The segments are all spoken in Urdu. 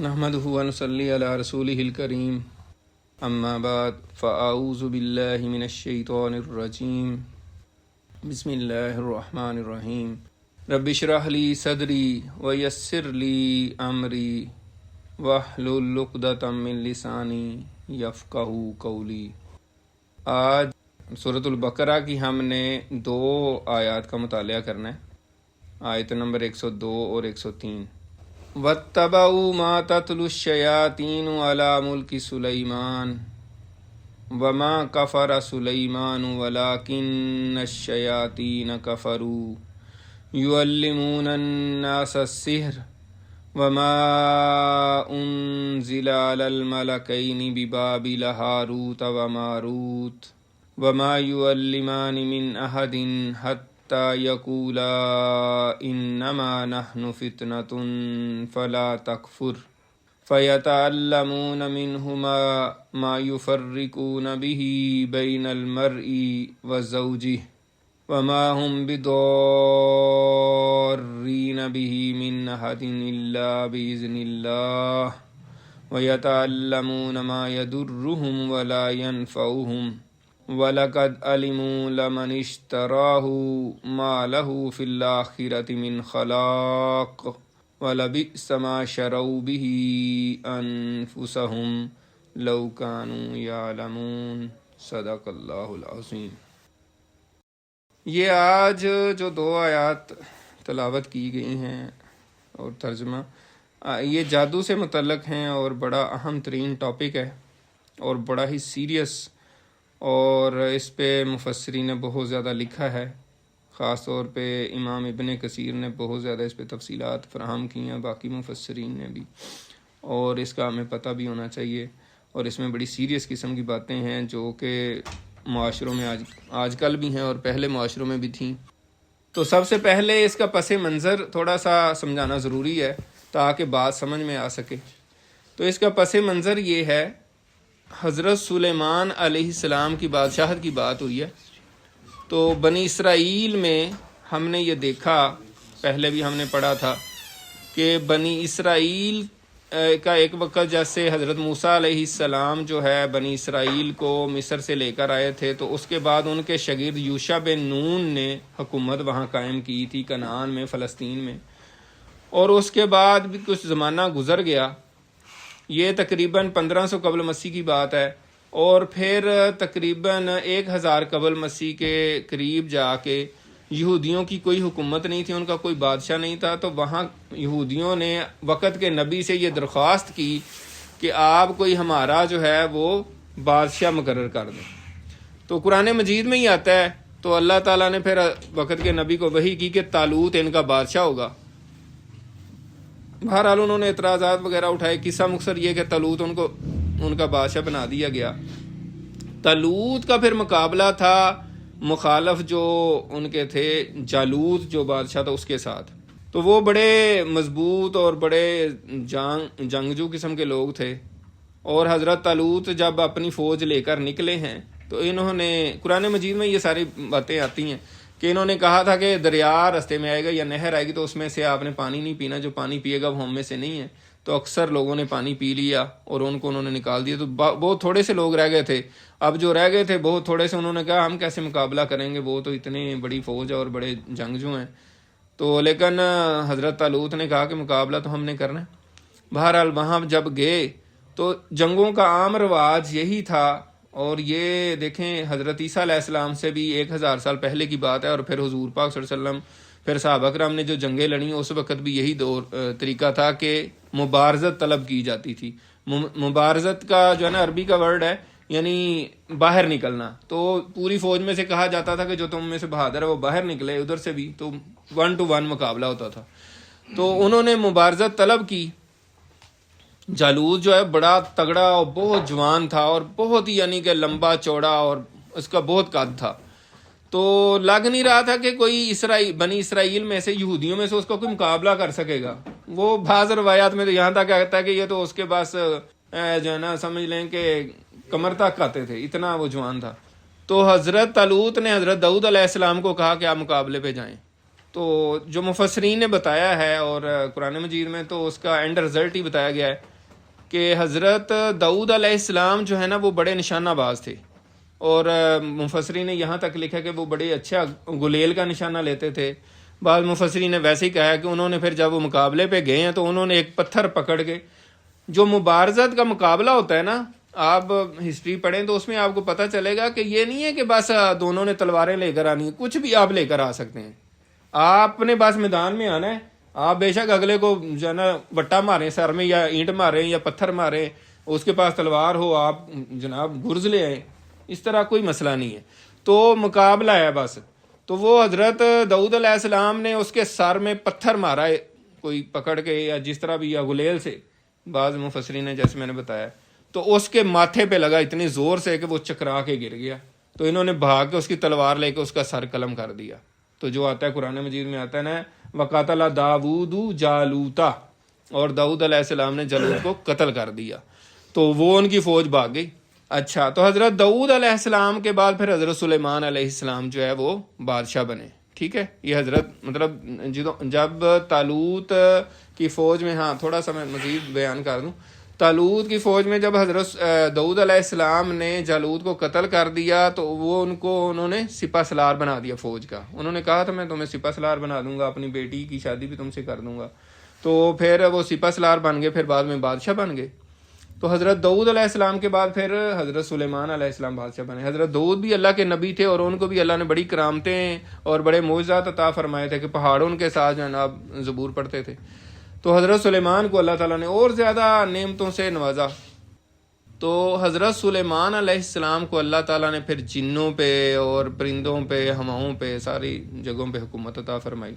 نحمده ونصلي على رسوله الكريم اما بعد فاعوذ بالله من الشيطان الرجيم بسم الله الرحمن الرحيم رب اشرح لي صدري ويسر لي امري واحلل عقدة من لساني يفقهوا قولي۔ آج سورۃ البقرہ کی ہم نے 2 آیات کا مطالعہ کرنا ہے، آیت نمبر 102 اور 103۔ وَاتَّبَعُوا مَا تَتْلُو الشَّيَاطِينُ عَلَى مُلْكِ سُلَيْمَانَ وَمَا كَفَرَ سُلَيْمَانُ وَلَكِنَّ الشَّيَاطِينَ كَفَرُوا يُعَلِّمُونَ النَّاسَ السِّحْرَ وَمَا أُنزِلَ عَلَى الْمَلَكَيْنِ بِبَابِلَ هَارُوتَ وَمَارُوتَ وَمَا يُعَلِّمَانِ مِنْ أَحَدٍ حَتَّى يقولا انما نحن فتنة فلا تكفر فيتعلمون منهما ما يفرقون به بين المرء وزوجه وما هم بضارين به من أحد إلا بإذن الله ويتعلمون ما يضرهم ولا ينفعهم وَلَقَدْ عَلِمُوا لَمَنِ اشْتَرَاهُ مَا لَهُ فِي الْآخِرَةِ مِنْ خَلَاقٍ وَلَبِئْسَ مَا شَرَوْا بِهِ أَنفُسَهُمْ لَوْ كَانُوا يَعْلَمُونَ۔ صدق اللہ العظیم۔ یہ آج جو 2 آیات تلاوت کی گئی ہیں اور ترجمہ، یہ جادو سے متعلق ہیں اور بڑا اہم ترین ٹاپک ہے اور بڑا ہی سیریس، اور اس پہ مفسرین نے بہت زیادہ لکھا ہے، خاص طور پہ امام ابن کثیر نے بہت زیادہ اس پہ تفصیلات فراہم کی ہیں، باقی مفسرین نے بھی، اور اس کا ہمیں پتہ بھی ہونا چاہیے۔ اور اس میں بڑی سیریس قسم کی باتیں ہیں جو کہ معاشروں میں آج کل بھی ہیں اور پہلے معاشروں میں بھی تھیں۔ تو سب سے پہلے اس کا پس منظر تھوڑا سا سمجھانا ضروری ہے تاکہ بات سمجھ میں آ سکے۔ تو اس کا پس منظر یہ ہے، حضرت سلیمان علیہ السلام کی بادشاہت کی بات ہوئی ہے۔ تو بنی اسرائیل میں ہم نے یہ دیکھا، پہلے بھی ہم نے پڑھا تھا کہ بنی اسرائیل کا ایک وقت جیسے حضرت موسیٰ علیہ السلام جو ہے بنی اسرائیل کو مصر سے لے کر آئے تھے، تو اس کے بعد ان کے شاگرد یوشع بن نون نے حکومت وہاں قائم کی تھی کنعان میں، فلسطین میں، اور اس کے بعد بھی کچھ زمانہ گزر گیا، یہ تقریباً 1500 قبل مسیح کی بات ہے، اور پھر تقریباً 1000 قبل مسیح کے قریب جا کے یہودیوں کی کوئی حکومت نہیں تھی، ان کا کوئی بادشاہ نہیں تھا، تو وہاں یہودیوں نے وقت کے نبی سے یہ درخواست کی کہ آپ کوئی ہمارا جو ہے وہ بادشاہ مقرر کر دیں۔ تو قرآن مجید میں ہی آتا ہے، تو اللہ تعالیٰ نے پھر وقت کے نبی کو وحی کی کہ طالوت ان کا بادشاہ ہوگا۔ بہرحال انہوں نے اعتراضات وغیرہ اٹھائے، قصہ مختصر یہ کہ طالوت ان کا بادشاہ بنا دیا گیا۔ طالوت کا پھر مقابلہ تھا مخالف جو ان کے تھے جالوت جو بادشاہ تھا اس کے ساتھ، تو وہ بڑے مضبوط اور بڑے جنگجو قسم کے لوگ تھے، اور حضرت طالوت جب اپنی فوج لے کر نکلے ہیں تو انہوں نے، قرآن مجید میں یہ ساری باتیں آتی ہیں کہ انہوں نے کہا تھا کہ دریا رستے میں آئے گا یا نہر آئے گی تو اس میں سے آپ نے پانی نہیں پینا، جو پانی پیے گا وہ ہم میں سے نہیں ہے۔ تو اکثر لوگوں نے پانی پی لیا اور ان کو انہوں نے نکال دیا، تو بہت تھوڑے سے لوگ رہ گئے تھے۔ اب جو رہ گئے تھے بہت تھوڑے سے، انہوں نے کہا ہم کیسے مقابلہ کریں گے، وہ تو اتنی بڑی فوج ہے اور بڑے جنگجو ہیں۔ تو لیکن حضرت طالوت نے کہا کہ مقابلہ تو ہم نے کرنا ہے۔ بہرحال وہاں جب گئے تو جنگوں کا عام رواج یہی تھا، اور یہ دیکھیں حضرت عیسیٰ علیہ السلام سے بھی 1000 سال پہلے کی بات ہے، اور پھر حضور پاک صلی اللہ علیہ وسلم، پھر صحابہ کرام نے جو جنگیں لڑیں اس وقت بھی یہی طریقہ تھا کہ مبارزت طلب کی جاتی تھی۔ مبارزت کا جو ہے نا عربی کا ورڈ ہے، یعنی باہر نکلنا۔ تو پوری فوج میں سے کہا جاتا تھا کہ جو تم میں سے بہادر ہے وہ باہر نکلے، ادھر سے بھی، تو 1 to 1 مقابلہ ہوتا تھا۔ تو انہوں نے مبارزت طلب کی۔ جالوت جو ہے بڑا تگڑا اور بہت جوان تھا، اور بہت ہی یعنی کہ لمبا چوڑا، اور اس کا بہت قد تھا۔ تو لگ نہیں رہا تھا کہ کوئی بنی اسرائیل میں سے، یہودیوں میں سے اس کو کوئی مقابلہ کر سکے گا۔ وہ بعض روایات میں تو یہاں تک کہتا ہے کہ یہ تو اس کے پاس جو ہے نا سمجھ لیں کہ کمر تک آتے تھے، اتنا وہ جوان تھا۔ تو حضرت طالوت نے حضرت داؤد علیہ السلام کو کہا کہ آپ مقابلے پہ جائیں۔ تو جو مفسرین نے بتایا ہے اور قرآن مجید میں تو اس کا اینڈ رزلٹ ہی بتایا گیا ہے کہ حضرت داؤد علیہ السلام جو ہے نا وہ بڑے نشانہ باز تھے، اور مفسرین نے یہاں تک لکھا کہ وہ بڑے اچھا گلیل کا نشانہ لیتے تھے۔ بعض مفسرین نے ویسے ہی کہا ہے کہ انہوں نے پھر جب وہ مقابلے پہ گئے ہیں تو انہوں نے ایک پتھر پکڑ کے، جو مبارزت کا مقابلہ ہوتا ہے نا، آپ ہسٹری پڑھیں تو اس میں آپ کو پتہ چلے گا کہ یہ نہیں ہے کہ بس دونوں نے تلواریں لے کر آنی ہے، کچھ بھی آپ لے کر آ سکتے ہیں، آپ نے بس میدان میں آنا ہے، آپ بے شک اگلے کو جو ہے نا وٹا ماریں سر میں، یا اینٹ ماریں یا پتھر ماریں، اس کے پاس تلوار ہو، آپ جناب گرز لے آئیں، اس طرح کوئی مسئلہ نہیں ہے، تو مقابلہ ہے بس۔ تو وہ حضرت داؤد علیہ السلام نے اس کے سر میں پتھر مارا ہے کوئی پکڑ کے، یا جس طرح بھی، یا گلیل سے، بعض مفسرین نے جیسے میں نے بتایا، تو اس کے ماتھے پہ لگا اتنی زور سے کہ وہ چکرا کے گر گیا، تو انہوں نے بھاگ کے اس کی تلوار لے کے اس کا سر قلم کر دیا۔ تو جو آتا ہے قرآن مجید میں آتا ہے نا، وقاتل داؤد جالوتا، اور داؤد علیہ السلام نے جالوت کو قتل کر دیا، تو وہ ان کی فوج بھاگ گئی۔ اچھا، تو حضرت داؤد علیہ السلام کے بعد پھر حضرت سلیمان علیہ السلام جو ہے وہ بادشاہ بنے، ٹھیک ہے۔ یہ حضرت مطلب جب طالوت کی فوج میں، ہاں تھوڑا سا میں مزید بیان کر دوں، طالوت کی فوج میں جب حضرت داؤد علیہ السلام نے جالوت کو قتل کر دیا تو وہ انہوں نے سپہ سالار بنا دیا فوج کا، انہوں نے کہا تھا میں تمہیں سپہ سالار بنا دوں گا، اپنی بیٹی کی شادی بھی تم سے کر دوں گا، تو پھر وہ سپہ سالار بن گئے، پھر بعد میں بادشاہ بن گئے۔ تو حضرت داؤد علیہ السلام کے بعد پھر حضرت سلیمان علیہ السلام بادشاہ بنے۔ حضرت داؤد بھی اللہ کے نبی تھے، اور ان کو بھی اللہ نے بڑی کرامتیں اور بڑے معجزات عطا فرمائے تھے کہ پہاڑوں کے ساتھ جناب زبور پڑھتے تھے۔ تو حضرت سلیمان کو اللہ تعالیٰ نے اور زیادہ نعمتوں سے نوازا۔ تو حضرت سلیمان علیہ السلام کو اللہ تعالیٰ نے پھر جنوں پہ اور پرندوں پہ، ہواؤں پہ، ساری جگہوں پہ حکومت عطا فرمائی۔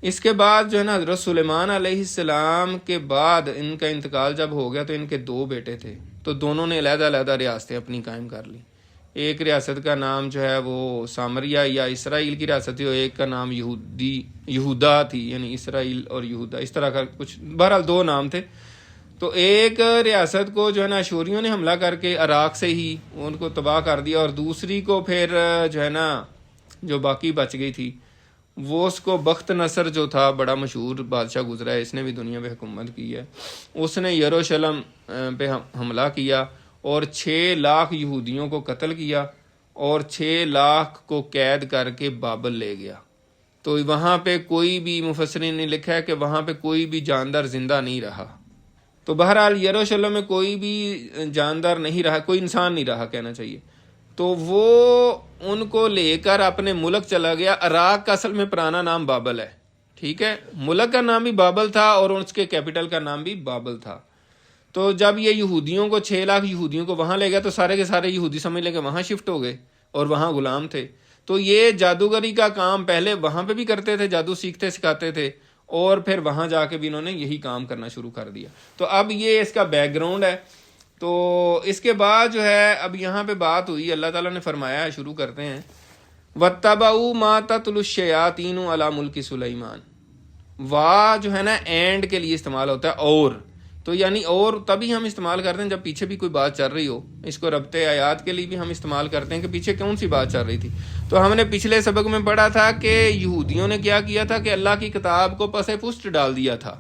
اس کے بعد جو ہے نا حضرت سلیمان علیہ السلام کے بعد ان کا انتقال جب ہو گیا تو ان کے 2 بیٹے تھے، تو دونوں نے علیحدہ علیحدہ ریاستیں اپنی قائم کر لی۔ ایک ریاست کا نام جو ہے وہ سامریہ یا اسرائیل کی ریاست تھی، اور ایک کا نام یہودا تھی، یعنی اسرائیل اور یہودا، اس طرح کا کچھ، بہرحال 2 نام تھے۔ تو ایک ریاست کو جو ہے نا اشوریوں نے حملہ کر کے عراق سے ہی ان کو تباہ کر دیا، اور دوسری کو پھر جو ہے نا جو باقی بچ گئی تھی وہ اس کو بخت نصر جو تھا، بڑا مشہور بادشاہ گزرا ہے، اس نے بھی دنیا پہ حکومت کی ہے، اس نے یروشلم پہ حملہ کیا اور 6 لاکھ یہودیوں کو قتل کیا، اور 6 لاکھ کو قید کر کے بابل لے گیا۔ تو وہاں پہ کوئی بھی، مفسرین نے لکھا ہے کہ وہاں پہ کوئی بھی جاندار زندہ نہیں رہا۔ تو بہرحال یروشلم میں کوئی بھی جاندار نہیں رہا، کوئی انسان نہیں رہا کہنا چاہیے۔ تو وہ ان کو لے کر اپنے ملک چلا گیا۔ عراق کا اصل میں پرانا نام بابل ہے، ٹھیک ہے، ملک کا نام بھی بابل تھا اور اس کے کیپٹل کا نام بھی بابل تھا۔ تو جب یہ یہودیوں کو 6 لاکھ یہودیوں کو وہاں لے گیا تو سارے کے سارے یہودی سمجھ لیں کہ وہاں شفٹ ہو گئے اور وہاں غلام تھے۔ تو یہ جادوگری کا کام پہلے وہاں پہ بھی کرتے تھے، جادو سیکھتے سکھاتے تھے، اور پھر وہاں جا کے بھی انہوں نے یہی کام کرنا شروع کر دیا۔ تو اب یہ اس کا بیک گراؤنڈ ہے۔ تو اس کے بعد جو ہے اب یہاں پہ بات ہوئی، اللہ تعالیٰ نے فرمایا، شروع کرتے ہیں، وَاتَّبَعُوا مَا تَتْلُو الشَّيَاطِينُ عَلَى مُلْكِ سُلَيْمَانَ۔ وا جو ہے نا اینڈ کے لیے استعمال ہوتا ہے، اور تو یعنی اور تبھی ہم استعمال کرتے ہیں جب پیچھے بھی کوئی بات چل رہی ہو۔ اس کو ربط آیات کے لیے بھی ہم استعمال کرتے ہیں کہ پیچھے کون سی بات چل رہی تھی۔ تو ہم نے پچھلے سبق میں پڑھا تھا کہ یہودیوں نے کیا کیا تھا کہ اللہ کی کتاب کو پس پشت ڈال دیا تھا،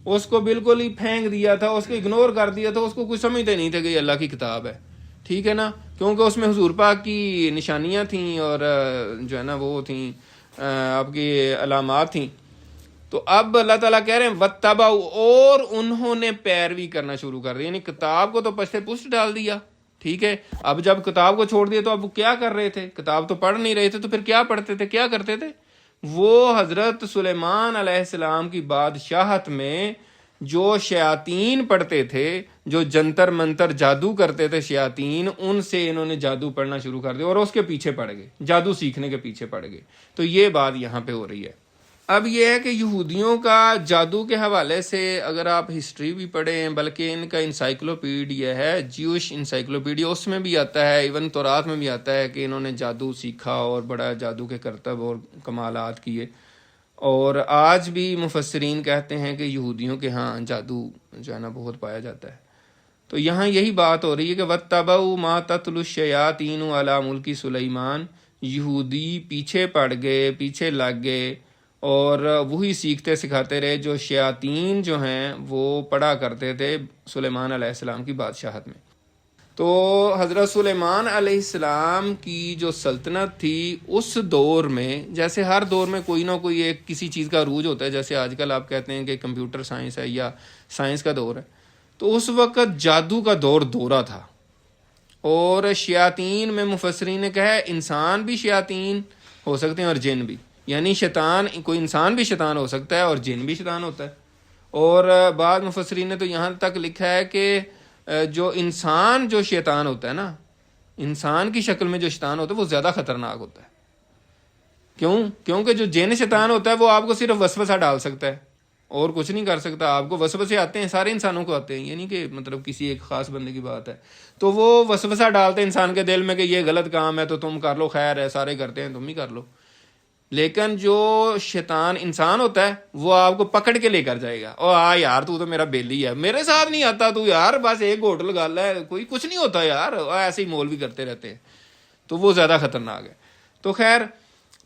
اس کو بالکل ہی پھینک دیا تھا، اس کو اگنور کر دیا تھا، اس کو کچھ سمجھتے نہیں تھے کہ یہ اللہ کی کتاب ہے، ٹھیک ہے نا، کیونکہ اس میں حضور پاک کی نشانیاں تھیں اور جو ہے نا وہ تھیں آپ کی علامات تھیں۔ تو اب اللہ تعالیٰ کہہ رہے ہیں وَاتَّبَعُوا، اور انہوں نے پیروی کرنا شروع کر دی، یعنی کتاب کو تو پس پشت ڈال دیا، ٹھیک ہے۔ اب جب کتاب کو چھوڑ دیا تو اب کیا کر رہے تھے؟ کتاب تو پڑھ نہیں رہے تھے، تو پھر کیا پڑھتے تھے، کیا کرتے تھے؟ وہ حضرت سلیمان علیہ السلام کی بادشاہت میں جو شیاطین پڑھتے تھے، جو جنتر منتر جادو کرتے تھے شیاطین، ان سے انہوں نے جادو پڑھنا شروع کر دیا اور اس کے پیچھے پڑ گئے، جادو سیکھنے کے پیچھے پڑ گئے۔ تو یہ بات یہاں پہ ہو رہی ہے۔ اب یہ ہے کہ یہودیوں کا جادو کے حوالے سے اگر آپ ہسٹری بھی پڑھیں، بلکہ ان کا انسائکلوپیڈیا ہے، جیوش انسائکلوپیڈیا، اس میں بھی آتا ہے، ایون تورات میں بھی آتا ہے کہ انہوں نے جادو سیکھا اور بڑا جادو کے کرتب اور کمالات کیے۔ اور آج بھی مفسرین کہتے ہیں کہ یہودیوں کے ہاں جادو جو ہے نا بہت پایا جاتا ہے۔ تو یہاں یہی بات ہو رہی ہے کہ وَاتَّبَعُوا مَا تَتْلُو الشَّيَاطِينُ عَلَى مُلْكِ سُلَيْمَانَ، یہودی پیچھے پڑ گئے، پیچھے لگ گئے اور وہی سیکھتے سکھاتے رہے جو شیاطین جو ہیں وہ پڑھا کرتے تھے سلیمان علیہ السلام کی بادشاہت میں۔ تو حضرت سلیمان علیہ السلام کی جو سلطنت تھی اس دور میں، جیسے ہر دور میں کوئی نہ کوئی ایک کسی چیز کا عروج ہوتا ہے، جیسے آج کل آپ کہتے ہیں کہ کمپیوٹر سائنس ہے یا سائنس کا دور ہے، تو اس وقت جادو کا دورہ تھا۔ اور شیاطین میں مفسرین نے کہا ہے انسان بھی شیاطین ہو سکتے ہیں اور جن بھی، یعنی شیطان، کوئی انسان بھی شیطان ہو سکتا ہے اور جن بھی شیطان ہوتا ہے۔ اور بعض مفسرین نے تو یہاں تک لکھا ہے کہ جو انسان جو شیطان ہوتا ہے نا، انسان کی شکل میں جو شیطان ہوتا ہے وہ زیادہ خطرناک ہوتا ہے۔ کیونکہ جو جن شیطان ہوتا ہے وہ آپ کو صرف وسوسہ ڈال سکتا ہے اور کچھ نہیں کر سکتا۔ آپ کو وسوسے آتے ہیں، سارے انسانوں کو آتے ہیں، یعنی کہ مطلب کسی ایک خاص بندے کی بات ہے تو وہ وسوسہ ڈالتے ہیں انسان کے دل میں کہ یہ غلط کام ہے تو تم کر لو، خیر ہے سارے کرتے ہیں تم ہی کر لو۔ لیکن جو شیطان انسان ہوتا ہے وہ آپ کو پکڑ کے لے کر جائے گا، اور یار تو میرا بیلی ہے، میرے ساتھ نہیں آتا تو یار بس ایک گھوٹ لگا ہے، کوئی کچھ نہیں ہوتا یار، ایسے ہی مولوی کرتے رہتے ہیں، تو وہ زیادہ خطرناک ہے۔ تو خیر،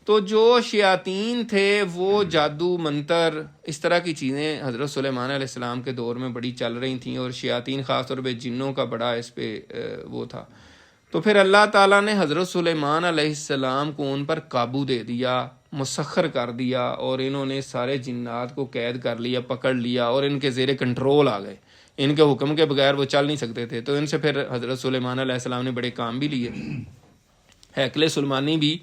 تو جو شیاطین تھے وہ جادو منتر اس طرح کی چیزیں حضرت سلیمان علیہ السلام کے دور میں بڑی چل رہی تھیں، اور شیاطین خاص طور پہ جنوں کا بڑا اس پہ وہ تھا۔ تو پھر اللہ تعالیٰ نے حضرت سلیمان علیہ السلام کو ان پر قابو دے دیا، مسخر کر دیا، اور انہوں نے سارے جنات کو قید کر لیا، پکڑ لیا، اور ان کے زیر کنٹرول آ گئے۔ ان کے حکم کے بغیر وہ چل نہیں سکتے تھے، تو ان سے پھر حضرت سلیمان علیہ السلام نے بڑے کام بھی لیے۔ ہیکل سلیمانی بھی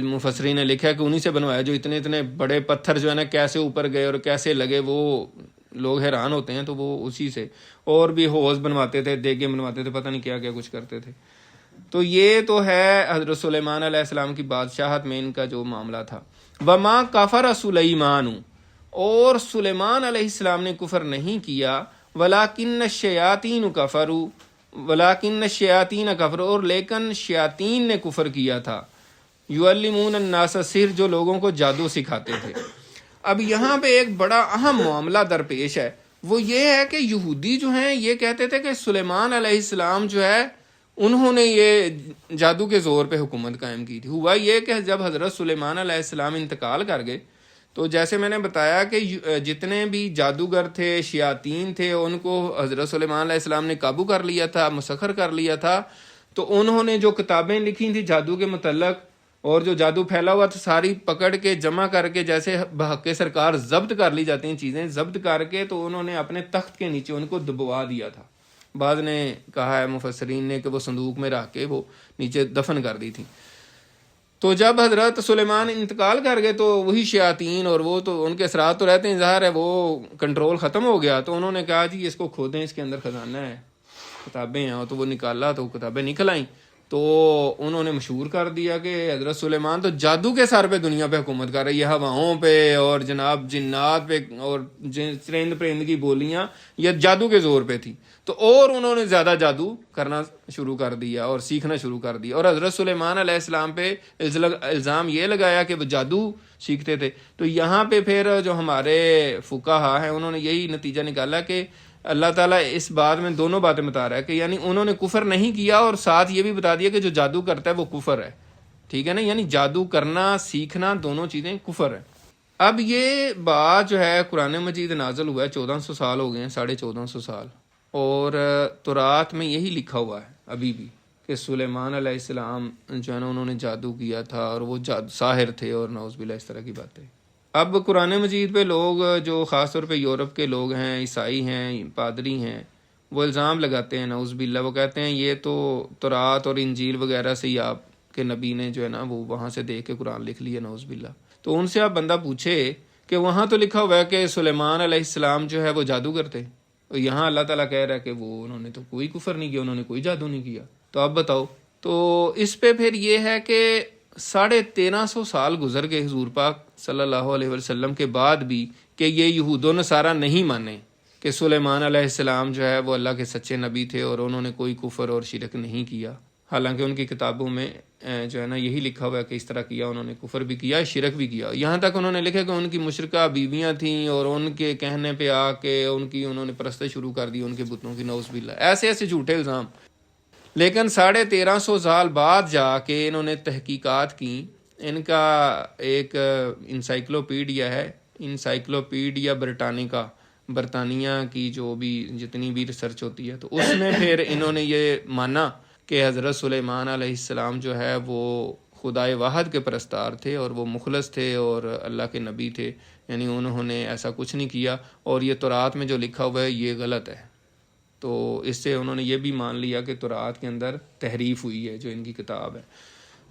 مفسرین نے لکھا ہے کہ انہی سے بنوایا، جو اتنے اتنے بڑے پتھر جو ہے نا کیسے اوپر گئے اور کیسے لگے، وہ لوگ حیران ہوتے ہیں، تو وہ اسی سے۔ اور بھی حوض بنواتے تھے، دیگیں بنواتے تھے، پتہ نہیں کیا کیا کچھ کرتے تھے۔ تو یہ تو ہے حضرت سلیمان علیہ السلام کی بادشاہت میں ان کا جو معاملہ تھا۔ وما کفر سلیمان، اور سلیمان علیہ السلام نے کفر نہیں کیا، ولکن الشیاطین کفروا، ولکن الشیاطین کفروا، اور لیکن شیاطین نے کفر کیا تھا، یعلمون الناس السحر، جو لوگوں کو جادو سکھاتے تھے۔ اب یہاں پہ ایک بڑا اہم معاملہ درپیش ہے، وہ یہ ہے کہ یہودی جو ہیں یہ کہتے تھے کہ سلیمان علیہ السلام جو ہے انہوں نے یہ جادو کے زور پہ حکومت قائم کی تھی۔ ہوا یہ کہ جب حضرت سلیمان علیہ السلام انتقال کر گئے تو جیسے میں نے بتایا کہ جتنے بھی جادوگر تھے، شیاطین تھے، ان کو حضرت سلیمان علیہ السلام نے قابو کر لیا تھا، مسخر کر لیا تھا۔ تو انہوں نے جو کتابیں لکھی تھیں جادو کے متعلق، اور جو جادو پھیلا ہوا تھا، ساری پکڑ کے جمع کر کے، جیسے بحق سرکار ضبط کر لی جاتی ہیں چیزیں، ضبط کر کے تو انہوں نے اپنے تخت کے نیچے ان کو دبوا دیا تھا۔ بعض نے کہا ہے مفسرین نے کہ وہ صندوق میں رکھ کے وہ نیچے دفن کر دی تھی۔ تو جب حضرت سلیمان انتقال کر گئے تو وہی شیاطین اور وہ تو ان کے اثرات تو رہتے ہیں، ظاہر ہے وہ کنٹرول ختم ہو گیا، تو انہوں نے کہا جی اس کو کھودیں، اس کے اندر خزانہ ہے، کتابیں ہیں، تو وہ نکالا تو کتابیں نکل آئیں۔ تو انہوں نے مشہور کر دیا کہ حضرت سلیمان تو جادو کے سر پہ دنیا پہ حکومت کر رہی ہے، ہواؤں پہ اور جناب جنات پہ، اور چرند پرند کی بولیاں یہ جادو کے زور پہ تھی۔ تو اور انہوں نے زیادہ جادو کرنا شروع کر دیا اور سیکھنا شروع کر دیا، اور حضرت سلیمان علیہ السلام پہ الزام یہ لگایا کہ وہ جادو سیکھتے تھے۔ تو یہاں پہ پھر جو ہمارے فقہا ہیں انہوں نے یہی نتیجہ نکالا کہ اللہ تعالیٰ اس بات میں دونوں باتیں بتا رہا ہے کہ یعنی انہوں نے کفر نہیں کیا، اور ساتھ یہ بھی بتا دیا کہ جو جادو کرتا ہے وہ کفر ہے، ٹھیک ہے نا، یعنی جادو کرنا سیکھنا دونوں چیزیں کفر ہے۔ اب یہ بات جو ہے قرآن مجید نازل ہوا ہے، 1400 سال ہو گئے ہیں، 1450 سال، اور تورات میں یہی لکھا ہوا ہے ابھی بھی کہ سلیمان علیہ السلام جو ہے نا انہوں نے جادو کیا تھا، اور وہ ساحر تھے، اور نعوذ باللہ اس طرح کی باتیں۔ اب قرآن مجید پہ لوگ جو خاص طور پہ یورپ کے لوگ ہیں، عیسائی ہیں، پادری ہیں، وہ الزام لگاتے ہیں نعوذ باللہ، وہ کہتے ہیں یہ تو تورات اور انجیل وغیرہ سے ہی آپ کے نبی نے جو ہے نا وہ وہاں سے دیکھ کے قرآن لکھ لیا نعوذ باللہ۔ تو ان سے آپ بندہ پوچھے کہ وہاں تو لکھا ہوا ہے کہ سلیمان علیہ السلام جو ہے وہ جادو کرتے، اور یہاں اللہ تعالیٰ کہہ رہا ہے کہ وہ انہوں نے تو کوئی کفر نہیں کیا، انہوں نے کوئی جادو نہیں کیا، تو آپ بتاؤ۔ تو اس پہ پھر یہ ہے کہ 1350 سال گزر گئے حضور پاک صلی اللہ علیہ وسلم کے بعد بھی کہ یہ یہود و نصارہ نہیں مانے کہ سلیمان علیہ السلام جو ہے وہ اللہ کے سچے نبی تھے اور انہوں نے کوئی کفر اور شرک نہیں کیا، حالانکہ ان کی کتابوں میں جو ہے نا یہی لکھا ہوا ہے کہ اس طرح کیا، انہوں نے کفر بھی کیا، شرک بھی کیا۔ یہاں تک انہوں نے لکھا کہ ان کی مشرکہ بیویاں تھیں اور ان کے کہنے پہ آ کے انہوں نے پرستش شروع کر دی ان کے بتوں کی، نعوذ باللہ، ایسے ایسے جھوٹے الزام۔ لیکن 1350 سال بعد جا کے انہوں نے تحقیقات کی ان کا ایک انسائکلوپیڈیا ہے، انسائکلوپیڈیا برٹانیکا، برطانیہ کی جو بھی جتنی بھی ریسرچ ہوتی ہے، تو اس میں پھر انہوں نے یہ مانا کہ حضرت سلیمان علیہ السلام جو ہے وہ خدائے واحد کے پرستار تھے اور وہ مخلص تھے اور اللہ کے نبی تھے، یعنی انہوں نے ایسا کچھ نہیں کیا، اور یہ تورات میں جو لکھا ہوا ہے یہ غلط ہے۔ تو اس سے انہوں نے یہ بھی مان لیا کہ تورات کے اندر تحریف ہوئی ہے جو ان کی کتاب ہے۔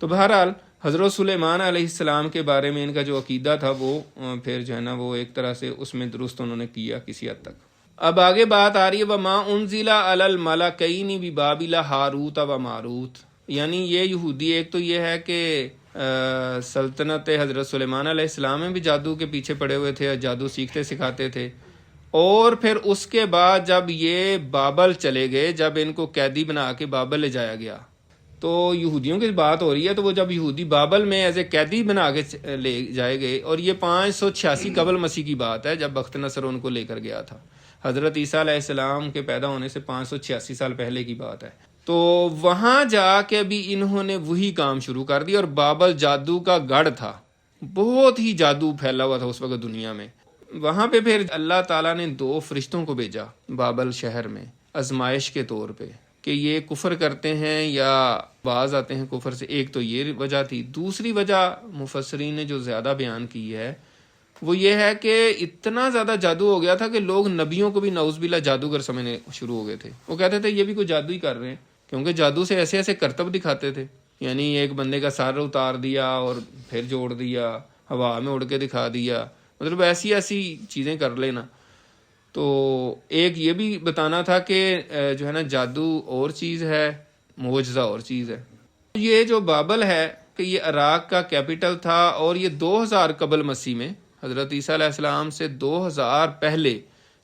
تو بہرحال حضرت سلیمان علیہ السلام کے بارے میں ان کا جو عقیدہ تھا وہ پھر جو ہے نا وہ ایک طرح سے اس میں درست انہوں نے کیا کسی حد تک۔ اب آگے بات آ رہی ہے وَمَا أُنزِلَ عَلَى الْمَلَكَيْنِ بِبَابِلَ ہاروت و ماروت، یعنی یہ یہودی ایک تو یہ ہے کہ سلطنت حضرت سلیمان علیہ السلام میں بھی جادو کے پیچھے پڑے ہوئے تھے، جادو سیکھتے سکھاتے تھے، اور پھر اس کے بعد جب یہ بابل چلے گئے، جب ان کو قیدی بنا کے بابل لے جایا گیا، تو یہودیوں کی بات ہو رہی ہے، تو وہ جب یہودی بابل میں ایز اے قیدی بنا کے لے جائے گئے، اور یہ 586 قبل مسیح کی بات ہے جب بخت نصر ان کو لے کر گیا تھا، حضرت عیسیٰ علیہ السلام کے پیدا ہونے سے 586 سال پہلے کی بات ہے۔ تو وہاں جا کے بھی انہوں نے وہی کام شروع کر دیا، اور بابل جادو کا گڑھ تھا، بہت ہی جادو پھیلا ہوا تھا اس وقت دنیا میں۔ وہاں پہ پھر اللہ تعالیٰ نے 2 فرشتوں کو بھیجا بابل شہر میں آزمائش کے طور پہ کہ یہ کفر کرتے ہیں یا باز آتے ہیں کفر سے۔ ایک تو یہ وجہ تھی، دوسری وجہ مفسرین نے جو زیادہ بیان کی ہے وہ یہ ہے کہ اتنا زیادہ جادو ہو گیا تھا کہ لوگ نبیوں کو بھی نعوذ باللہ جادوگر سمجھنے شروع ہو گئے تھے۔ وہ کہتے تھے یہ بھی کوئی جادو ہی کر رہے ہیں، کیونکہ جادو سے ایسے ایسے کرتب دکھاتے تھے، یعنی ایک بندے کا سر اتار دیا اور پھر جوڑ دیا، ہوا میں اڑ کے دکھا دیا، مطلب ایسی ایسی چیزیں کر لینا۔ تو ایک یہ بھی بتانا تھا کہ جو ہے نا جادو اور چیز ہے، معجزہ اور چیز ہے۔ یہ جو بابل ہے کہ یہ عراق کا کیپٹل تھا، اور یہ 2000 قبل مسیح میں حضرت عیسیٰ علیہ السلام سے 2000 پہلے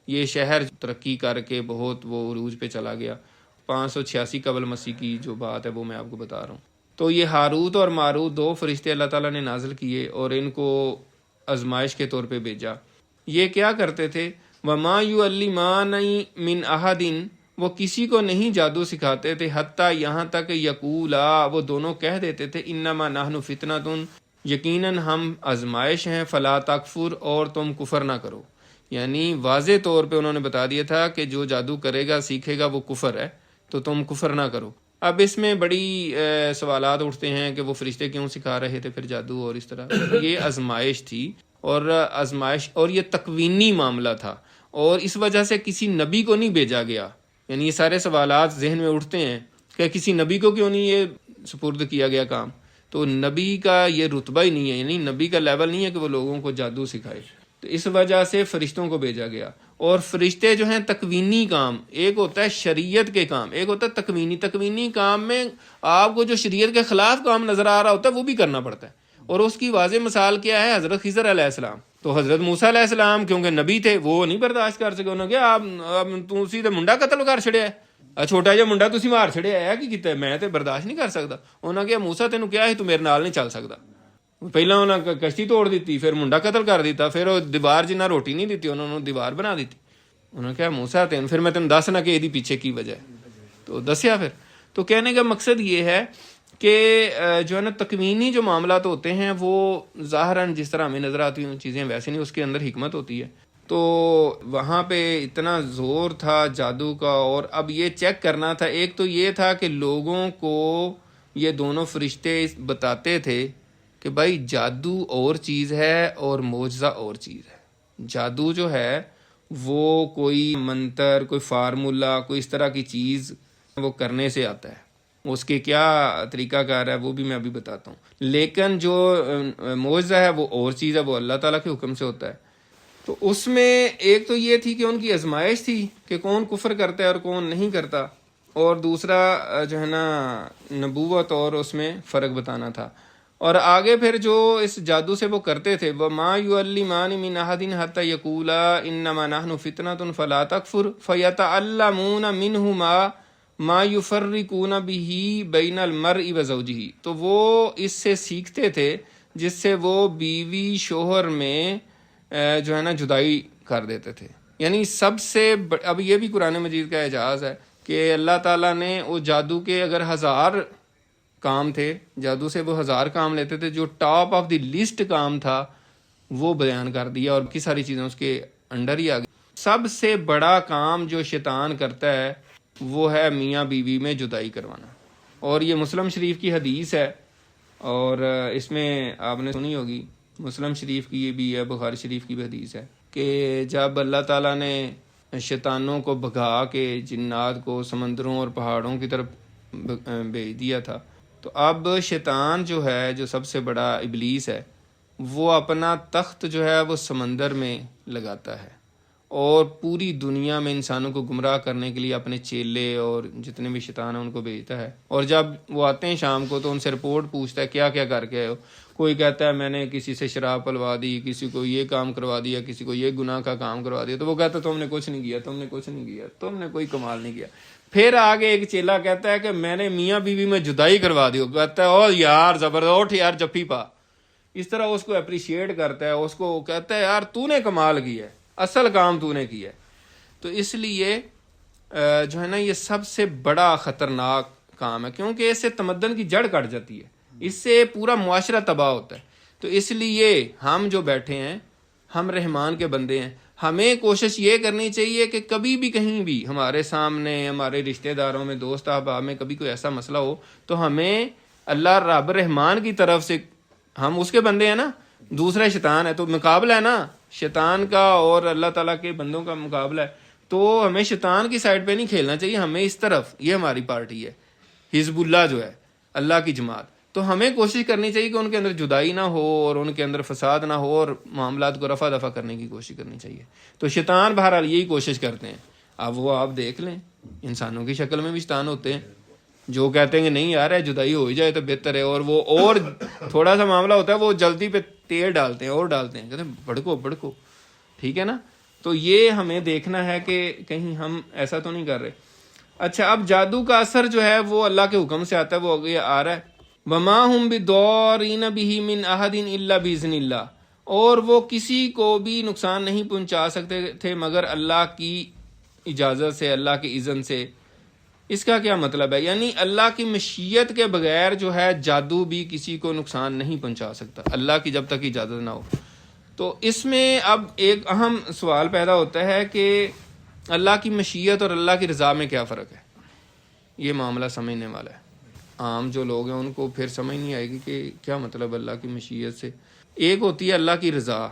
یہ شہر ترقی کر کے بہت وہ عروج پہ چلا گیا۔ 586 قبل مسیح کی جو بات ہے وہ میں آپ کو بتا رہا ہوں۔ تو یہ ہاروت اور ماروت 2 فرشتے اللہ تعالیٰ نے نازل کیے اور ان کو آزمائش کے طور پہ بھیجا۔ یہ کیا کرتے تھے؟ وَمَا يُعَلِّمَانِ مِنْ أَحَدٍ، وہ کسی کو نہیں جادو سکھاتے تھے، حتیٰ یہاں تک یقولا، وہ دونوں کہہ دیتے تھے انما نحن فتنۃ، یقیناً ہم آزمائش ہیں، فلا تکفر، اور تم کفر نہ کرو۔ یعنی واضح طور پہ انہوں نے بتا دیا تھا کہ جو جادو کرے گا سیکھے گا وہ کفر ہے، تو تم کفر نہ کرو۔ اب اس میں بڑی سوالات اٹھتے ہیں کہ وہ فرشتے کیوں سکھا رہے تھے پھر جادو اور اس طرح۔ یہ آزمائش تھی، اور آزمائش اور یہ تکوینی معاملہ تھا، اور اس وجہ سے کسی نبی کو نہیں بھیجا گیا۔ یعنی یہ سارے سوالات ذہن میں اٹھتے ہیں کہ کسی نبی کو کیوں نہیں یہ سپرد کیا گیا کام؟ تو نبی کا یہ رتبہ ہی نہیں ہے، یعنی نبی کا لیول نہیں ہے کہ وہ لوگوں کو جادو سکھائے، تو اس وجہ سے فرشتوں کو بھیجا گیا۔ اور فرشتے جو ہیں تکوینی کام، ایک ہوتا ہے شریعت کے کام، ایک ہوتا ہے تکوینی کام میں آپ کو جو شریعت کے خلاف کام نظر آ رہا ہوتا ہے وہ بھی کرنا پڑتا ہے، اور اس کی واضح مثال کیا ہے؟ حضرت خضر علیہ السلام۔ تو حضرت موسیٰ علیہ السلام کیونکہ نبی تھے، وہ نہیں برداشت کر سکے، انہوں نے کہا آپ تسی تے منڈا قتل کر چھڑیا ہے، چھوٹا جہا منڈا تسی مار چھڑیا ہے، کی کیتا ہے؟ میں تے برداشت نہیں کر سکتا۔ انہوں نے کہا موسیٰ تینوں کیا ہے، تو میرے نال نہیں چل سکتا۔ پہلا انہوں نے کشتی توڑ دیتی، پھر منڈا قتل کر دیتا، پھر وہ دیوار جنہ روٹی نہیں دیتی انہوں نے دیوار بنا دیتی۔ انہوں نے کہا موسیٰ تین پھر میں تینوں دسنا کہ یہ پیچھے کی وجہ ہے، تو دسیا پھر۔ تو کہنے کا مقصد یہ ہے کہ جو ہے نا تکوینی جو معاملات ہوتے ہیں وہ ظاہراً جس طرح ہمیں نظر آتی ہیں چیزیں ویسے نہیں، اس کے اندر حکمت ہوتی ہے۔ تو وہاں پہ اتنا زور تھا جادو کا، اور اب یہ چیک کرنا تھا، ایک تو یہ تھا کہ لوگوں کو یہ دونوں فرشتے بتاتے تھے کہ بھائی جادو اور چیز ہے اور معجزہ اور چیز ہے۔ جادو جو ہے وہ کوئی منتر، کوئی فارمولا، کوئی اس طرح کی چیز وہ کرنے سے آتا ہے، اس کے کیا طریقہ کار ہے وہ بھی میں ابھی بتاتا ہوں، لیکن جو معجزہ ہے وہ اور چیز ہے، وہ اللہ تعالیٰ کے حکم سے ہوتا ہے۔ تو اس میں ایک تو یہ تھی کہ ان کی آزمائش تھی کہ کون کفر کرتا ہے اور کون نہیں کرتا، اور دوسرا جو ہے نا نبوت اور اس میں فرق بتانا تھا۔ اور آگے پھر جو اس جادو سے وہ کرتے تھے، وَمَا يُعَلِّمَانِ مِنْ أَحَدٍ حَتَّى يَقُولَا إِنَّمَا نَحْنُ فِتْنَةٌ فَلَا تَكْفُرْ فَيَتَعَلَّمُونَ مِنْهُمَا مَا يُفَرِّقُونَ بِهِ بَيْنَ الْمَرْءِ وَزَوْجِهِ، تو وہ اس سے سیکھتے تھے جس سے وہ بیوی شوہر میں جو ہے نا جدائی کر دیتے تھے۔ یعنی سب سے اب یہ بھی قرآن مجید کا اعجاز ہے کہ اللہ تعالیٰ نے وہ جادو کے اگر 1000 کام تھے، جادو سے وہ 1000 کام لیتے تھے، جو ٹاپ آف دی لسٹ کام تھا وہ بیان کر دیا اور کی ساری چیزیں اس کے انڈر ہی آ گئی۔ سب سے بڑا کام جو شیطان کرتا ہے وہ ہے میاں بیوی میں جدائی کروانا، اور یہ مسلم شریف کی حدیث ہے، اور اس میں آپ نے سنی ہوگی، مسلم شریف کی بھی ہے، بخاری شریف کی بھی حدیث ہے، کہ جب اللہ تعالیٰ نے شیطانوں کو بھگا کے جنات کو سمندروں اور پہاڑوں کی طرف بھیج دیا تھا، تو اب شیطان جو ہے، جو سب سے بڑا ابلیس ہے، وہ اپنا تخت جو ہے وہ سمندر میں لگاتا ہے اور پوری دنیا میں انسانوں کو گمراہ کرنے کے لیے اپنے چیلے اور جتنے بھی شیطان ہیں ان کو بھیجتا ہے، اور جب وہ آتے ہیں شام کو تو ان سے رپورٹ پوچھتا ہے کیا کیا کر کے آئے ہو۔ کوئی کہتا ہے میں نے کسی سے شراب پلوا دی، کسی کو یہ کام کروا دیا، کسی کو یہ گناہ کا کام کروا دیا، تو وہ کہتا ہے تم نے کچھ نہیں کیا، تم نے کچھ نہیں کیا، تم نے کوئی کمال نہیں کیا۔ پھر آگے ایک چیلا کہتا ہے کہ میں نے میاں بیوی میں جدائی کروا دی، کہتا ہے او یار زبردست، اٹھ یار جفی پا، اس طرح اس کو اپریشیٹ کرتا ہے، اس کو کہتا ہے یار تو نے کمال کیا ہے، اصل کام تو نے کیا ہے۔ تو اس لیے جو ہے نا یہ سب سے بڑا خطرناک کام ہے، کیونکہ اس سے تمدن کی جڑ کٹ جاتی ہے، اس سے پورا معاشرہ تباہ ہوتا ہے۔ تو اس لیے ہم جو بیٹھے ہیں، ہم رحمان کے بندے ہیں، ہمیں کوشش یہ کرنی چاہیے کہ کبھی بھی کہیں بھی ہمارے سامنے، ہمارے رشتہ داروں میں، دوست احباب میں کبھی کوئی ایسا مسئلہ ہو تو ہمیں اللہ رب رحمان کی طرف سے، ہم اس کے بندے ہیں نا، دوسرا شیطان ہے، تو مقابلہ ہے نا شیطان کا اور اللہ تعالیٰ کے بندوں کا مقابلہ ہے، تو ہمیں شیطان کی سائڈ پہ نہیں کھیلنا چاہیے، ہمیں اس طرف، یہ ہماری پارٹی ہے حزب اللہ جو ہے اللہ کی جماعت، تو ہمیں کوشش کرنی چاہیے کہ ان کے اندر جدائی نہ ہو اور ان کے اندر فساد نہ ہو اور معاملات کو رفع دفع کرنے کی کوشش کرنی چاہیے۔ تو شیطان بہرحال یہی کوشش کرتے ہیں۔ اب وہ آپ دیکھ لیں، انسانوں کی شکل میں بھی شیطان ہوتے ہیں جو کہتے ہیں کہ نہیں یار ہے جدائی ہو ہی جائے تو بہتر ہے، اور وہ اور تھوڑا سا معاملہ ہوتا ہے وہ جلدی پہ تیل ڈالتے ہیں اور ڈالتے ہیں، کہتے ہیں بھڑکو بھڑکو، ٹھیک ہے نا۔ تو یہ ہمیں دیکھنا ہے کہ کہیں ہم ایسا تو نہیں کر رہے۔ اچھا، اب جادو کا اثر جو ہے وہ اللہ کے حکم سے آتا ہے، وہ یہ آ رہا ہے وَمَا هُمْ بِضَارِّينَ بِهِ مِنْ أَحَدٍ إِلَّا بِإِذْنِ اللَّهِ، اور وہ کسی کو بھی نقصان نہیں پہنچا سکتے تھے مگر اللہ کی اجازت سے، اللہ کی اذن سے۔ اس کا کیا مطلب ہے؟ یعنی اللہ کی مشیت کے بغیر جو ہے جادو بھی کسی کو نقصان نہیں پہنچا سکتا، اللہ کی جب تک اجازت نہ ہو۔ تو اس میں اب ایک اہم سوال پیدا ہوتا ہے کہ اللہ کی مشیت اور اللہ کی رضا میں کیا فرق ہے؟ یہ معاملہ سمجھنے والا ہے۔ عام جو لوگ ہیں ان کو پھر سمجھ نہیں آئے گی کہ کیا مطلب اللہ کی مشیت سے۔ ایک ہوتی ہے اللہ کی رضا،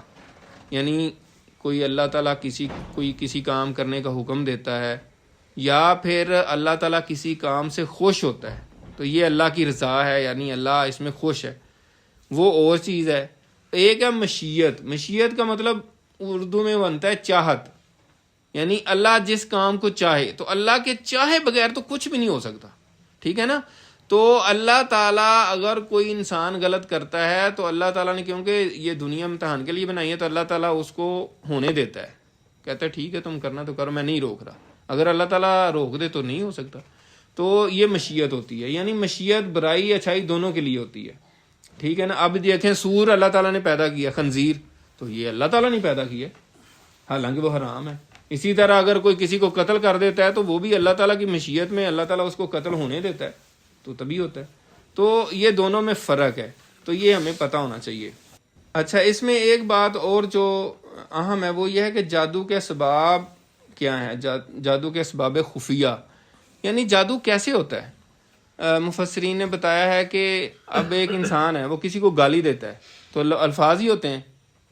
یعنی کوئی اللہ تعالیٰ کسی کام کرنے کا حکم دیتا ہے، یا پھر اللہ تعالیٰ کسی کام سے خوش ہوتا ہے، تو یہ اللہ کی رضا ہے، یعنی اللہ اس میں خوش ہے، وہ اور چیز ہے۔ ایک ہے مشیت۔ مشیت کا مطلب اردو میں بنتا ہے چاہت، یعنی اللہ جس کام کو چاہے، تو اللہ کے چاہے بغیر تو کچھ بھی نہیں ہو سکتا، ٹھیک ہے نا۔ تو اللہ تعالیٰ اگر کوئی انسان غلط کرتا ہے تو اللہ تعالیٰ نے، کیونکہ یہ دنیا امتحان کے لیے بنائی ہے، تو اللہ تعالیٰ اس کو ہونے دیتا ہے، کہتا ہے ٹھیک ہے تم کرنا تو کرو، میں نہیں روک رہا۔ اگر اللہ تعالیٰ روک دے تو نہیں ہو سکتا۔ تو یہ مشیت ہوتی ہے، یعنی مشیت برائی اچھائی دونوں کے لیے ہوتی ہے، ٹھیک ہے نا۔ اب دیکھیں سور اللہ تعالیٰ نے پیدا کیا، خنزیر تو یہ اللہ تعالیٰ نے پیدا کیا، حالانکہ وہ حرام ہے۔ اسی طرح اگر کوئی کسی کو قتل کر دیتا ہے تو وہ بھی اللہ تعالیٰ کی مشیت میں اللہ تعالیٰ اس کو قتل ہونے دیتا ہے، تو تبھی ہوتا ہے۔ تو یہ دونوں میں فرق ہے، تو یہ ہمیں پتہ ہونا چاہیے۔ اچھا، اس میں ایک بات اور جو اہم ہے وہ یہ ہے کہ جادو کے اسباب کیا ہیں، جادو کے اسباب خفیہ، یعنی جادو کیسے ہوتا ہے۔ مفسرین نے بتایا ہے کہ اب ایک انسان ہے، وہ کسی کو گالی دیتا ہے تو الفاظ ہی ہوتے ہیں،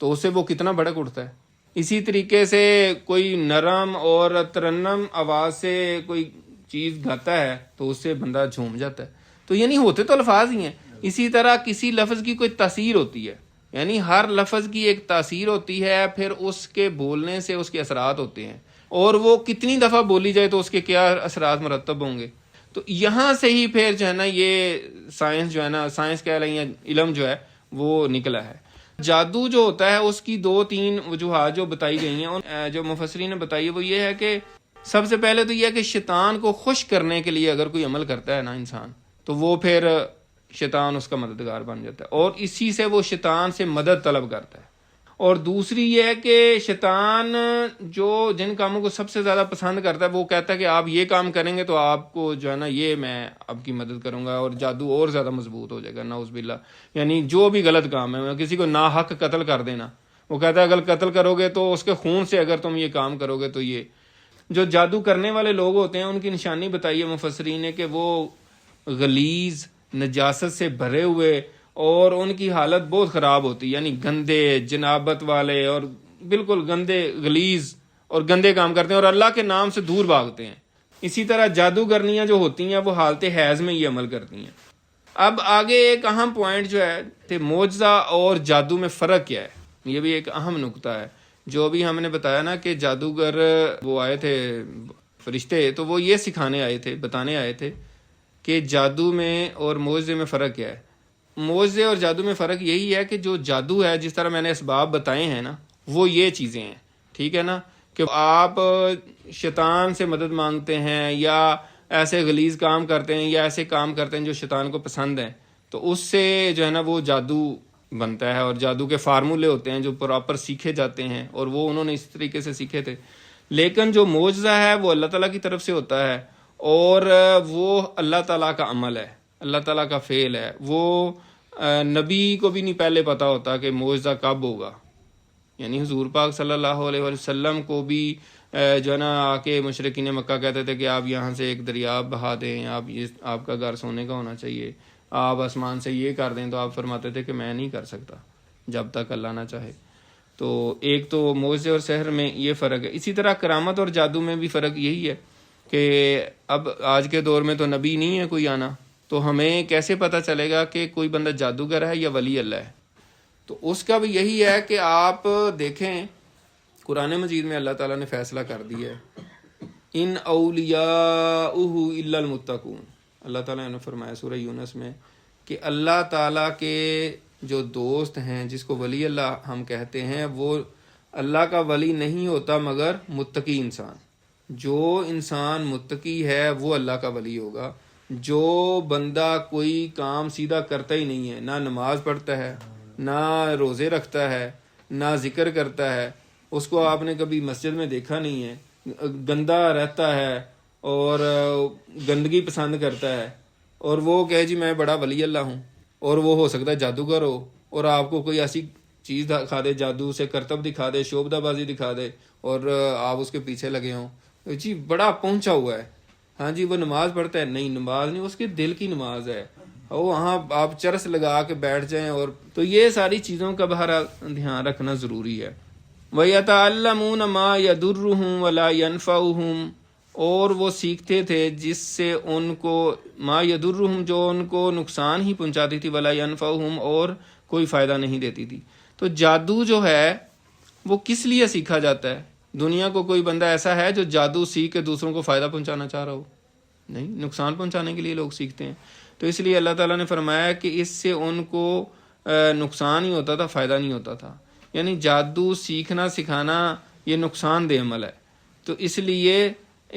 تو اسے وہ کتنا بھڑک اٹھتا ہے۔ اسی طریقے سے کوئی نرم اور ترنم آواز سے کوئی چیز گاتا ہے تو اس سے بندہ جھوم جاتا ہے، تو یعنی ہوتے تو الفاظ ہی ہیں۔ اسی طرح کسی لفظ کی کوئی تاثیر ہوتی ہے، یعنی ہر لفظ کی ایک تاثیر ہوتی ہے، پھر اس کے بولنے سے اس کے اثرات ہوتے ہیں، اور وہ کتنی دفعہ بولی جائے تو اس کے کیا اثرات مرتب ہوں گے۔ تو یہاں سے ہی پھر جو ہے نا یہ سائنس جو ہے نا، سائنس کہہ لیں یا علم جو ہے وہ نکلا ہے۔ جادو جو ہوتا ہے اس کی 2-3 وجوہات جو بتائی گئی ہیں، جو مفسرین نے بتائی ہے وہ یہ ہے کہ سب سے پہلے تو یہ ہے کہ شیطان کو خوش کرنے کے لیے اگر کوئی عمل کرتا ہے نا انسان، تو وہ پھر شیطان اس کا مددگار بن جاتا ہے، اور اسی سے وہ شیطان سے مدد طلب کرتا ہے۔ اور دوسری یہ ہے کہ شیطان جو جن کاموں کو سب سے زیادہ پسند کرتا ہے وہ کہتا ہے کہ آپ یہ کام کریں گے تو آپ کو جو ہے نا یہ میں آپ کی مدد کروں گا، اور جادو اور زیادہ مضبوط ہو جائے گا، نعوذ باللہ۔ یعنی جو بھی غلط کام ہے، کسی کو ناحق قتل کر دینا، وہ کہتا ہے اگر قتل کرو گے تو اس کے خون سے اگر تم یہ کام کرو گے تو یہ جو جادو کرنے والے لوگ ہوتے ہیں ان کی نشانی بتائی ہے مفسرین نے کہ وہ غلیظ نجاست سے بھرے ہوئے اور ان کی حالت بہت خراب ہوتی ہے، یعنی گندے جنابت والے اور بالکل گندے غلیظ اور گندے کام کرتے ہیں اور اللہ کے نام سے دور بھاگتے ہیں۔ اسی طرح جادوگرنیاں جو ہوتی ہیں وہ حالت حیض میں یہ عمل کرتی ہیں۔ اب آگے ایک اہم پوائنٹ جو ہے کہ معجزہ اور جادو میں فرق کیا ہے، یہ بھی ایک اہم نقطہ ہے۔ جو بھی ہم نے بتایا نا کہ جادوگر وہ آئے تھے فرشتے، تو وہ یہ سکھانے آئے تھے، بتانے آئے تھے کہ جادو میں اور معجزے میں فرق کیا ہے۔ معجزے اور جادو میں فرق یہی ہے کہ جو جادو ہے، جس طرح میں نے اسباب بتائے ہیں نا، وہ یہ چیزیں ہیں، ٹھیک ہے نا، کہ آپ شیطان سے مدد مانگتے ہیں یا ایسے غلیظ کام کرتے ہیں یا ایسے کام کرتے ہیں جو شیطان کو پسند ہیں، تو اس سے جو ہے نا وہ جادو بنتا ہے، اور جادو کے فارمولے ہوتے ہیں جو پراپر سیکھے جاتے ہیں، اور وہ انہوں نے اس طریقے سے سیکھے تھے۔ لیکن جو معجزہ ہے وہ اللہ تعالیٰ کی طرف سے ہوتا ہے، اور وہ اللہ تعالیٰ کا عمل ہے، اللہ تعالیٰ کا فعل ہے۔ وہ نبی کو بھی نہیں پہلے پتا ہوتا کہ معجزہ کب ہوگا، یعنی حضور پاک صلی اللہ علیہ وسلم کو بھی جو ہے نا آ کے مشرکین مکہ کہتے تھے کہ آپ یہاں سے ایک دریا بہا دیں، آپ کا گھر سونے کا ہونا چاہیے، آپ آسمان سے یہ کر دیں، تو آپ فرماتے تھے کہ میں نہیں کر سکتا جب تک اللہ نہ چاہے۔ تو ایک تو معجزے اور سحر میں یہ فرق ہے۔ اسی طرح کرامت اور جادو میں بھی فرق یہی ہے کہ اب آج کے دور میں تو نبی نہیں ہے کوئی آنا، تو ہمیں کیسے پتہ چلے گا کہ کوئی بندہ جادوگر ہے یا ولی اللہ ہے؟ تو اس کا بھی یہی ہے کہ آپ دیکھیں قرآن مجید میں اللہ تعالیٰ نے فیصلہ کر دیا ہے، ان اولیاؤہ الا المتقون۔ اللہ تعالیٰ نے فرمایا سورہ یونس میں کہ اللہ تعالیٰ کے جو دوست ہیں، جس کو ولی اللہ ہم کہتے ہیں، وہ اللہ کا ولی نہیں ہوتا مگر متقی انسان۔ جو انسان متقی ہے وہ اللہ کا ولی ہوگا۔ جو بندہ کوئی کام سیدھا کرتا ہی نہیں ہے، نہ نماز پڑھتا ہے، نہ روزے رکھتا ہے، نہ ذکر کرتا ہے، اس کو آپ نے کبھی مسجد میں دیکھا نہیں ہے، گندا رہتا ہے اور گندگی پسند کرتا ہے، اور وہ کہے جی میں بڑا ولی اللہ ہوں، اور وہ ہو سکتا ہے جادوگر ہو، اور آپ کو کوئی ایسی چیز دکھا دے، جادو سے کرتب دکھا دے، شوبدہ بازی دکھا دے، اور آپ اس کے پیچھے لگے ہوں، جی بڑا پہنچا ہوا ہے، ہاں جی وہ نماز پڑھتا ہے، نہیں نماز نہیں، اس کے دل کی نماز ہے، وہاں آپ چرس لگا کے بیٹھ جائیں۔ اور تو یہ ساری چیزوں کا بہرحال دھیان رکھنا ضروری ہے۔ وَيَتَعَلَّمُونَ مَا يَضُرُّهُمْ وَلَا يَنْفَعُهُمْ، اور وہ سیکھتے تھے جس سے ان کو ما يَضُرُّهُمْ، جو ان کو نقصان ہی پہنچاتی تھی، وَلَا يَنْفَعُهُمْ، اور کوئی فائدہ نہیں دیتی تھی۔ تو جادو جو ہے وہ کس لیے سیکھا جاتا ہے؟ دنیا کو کوئی بندہ ایسا ہے جو جادو سیکھ کے دوسروں کو فائدہ پہنچانا چاہ رہا ہو؟ نہیں، نقصان پہنچانے کے لیے لوگ سیکھتے ہیں۔ تو اس لیے اللہ تعالیٰ نے فرمایا کہ اس سے ان کو نقصان ہی ہوتا تھا، فائدہ نہیں ہوتا تھا۔ یعنی جادو سیکھنا سکھانا یہ نقصان دہ عمل ہے، تو اس لیے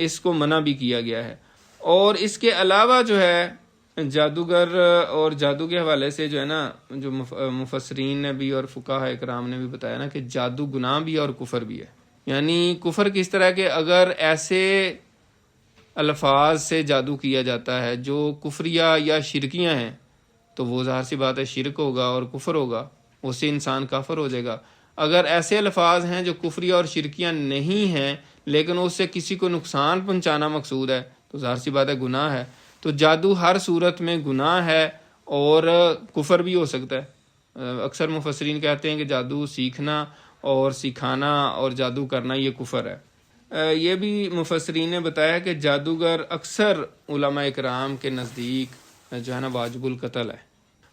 اس کو منع بھی کیا گیا ہے۔ اور اس کے علاوہ جو ہے جادوگر اور جادو کے حوالے سے جو ہے نا، جو مفسرین نے بھی اور فقہاء اکرام نے بھی بتایا نا کہ جادو گناہ بھی ہے اور کفر بھی ہے۔ یعنی کفر کس طرح کہ اگر ایسے الفاظ سے جادو کیا جاتا ہے جو کفریہ یا شرکیاں ہیں، تو وہ ظاہر سی بات ہے شرک ہوگا اور کفر ہوگا، اس سے انسان کافر ہو جائے گا۔ اگر ایسے الفاظ ہیں جو کفریہ اور شرکیاں نہیں ہیں لیکن اس سے کسی کو نقصان پہنچانا مقصود ہے، تو ظاہر سی بات ہے گناہ ہے۔ تو جادو ہر صورت میں گناہ ہے اور کفر بھی ہو سکتا ہے۔ اکثر مفسرین کہتے ہیں کہ جادو سیکھنا اور سکھانا اور جادو کرنا یہ کفر ہے۔ یہ بھی مفسرین نے بتایا کہ جادوگر اکثر علماء اکرام کے نزدیک جو ہے نا واجب القتل ہے۔